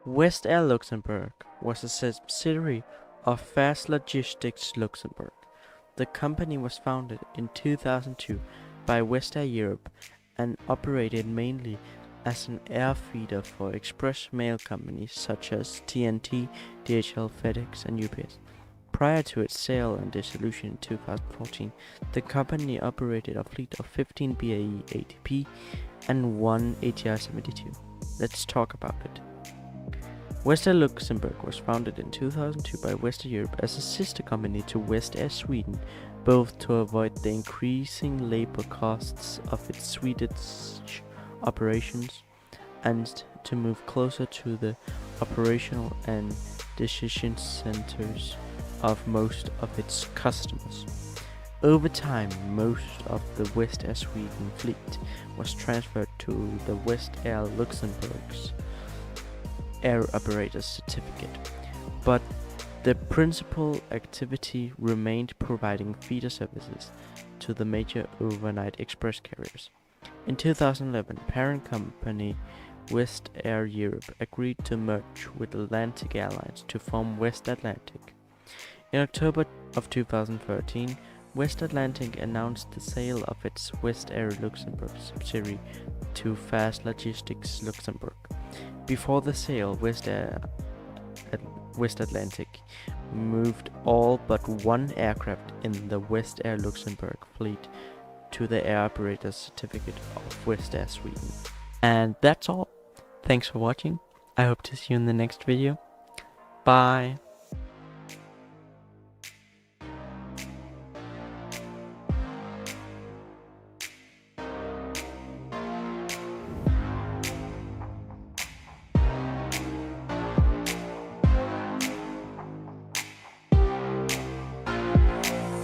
West Air Luxembourg was a subsidiary of Fast Logistics Luxembourg. The company was founded in 2002 by West Air Europe and operated mainly as an air feeder for express mail companies such as TNT, DHL, FedEx, and UPS. Prior to its sale and dissolution in 2014, the company operated a fleet of 15 BAE ATP and 1 ATR 72. Let's talk about it. West Air Luxembourg was founded in 2002 by West Air Europe as a sister company to West Air Sweden, both to avoid the increasing labor costs of its Swedish operations and to move closer to the operational and decision centers of most of its customers. Over time, most of the West Air Sweden fleet was transferred to the West Air Luxembourg's Air Operator's Certificate, but the principal activity remained providing feeder services to the major overnight express carriers. In 2011, parent company West Air Europe agreed to merge with Atlantic Airlines to form West Atlantic. In October of 2013, West Atlantic announced the sale of its West Air Luxembourg subsidiary to Fast Logistics Luxembourg. Before the sale, West Atlantic moved all but one aircraft in the West Air Luxembourg fleet to the Air Operator's Certificate of West Air Sweden. And that's all. Thanks for watching. I hope to see you in the next video. Bye.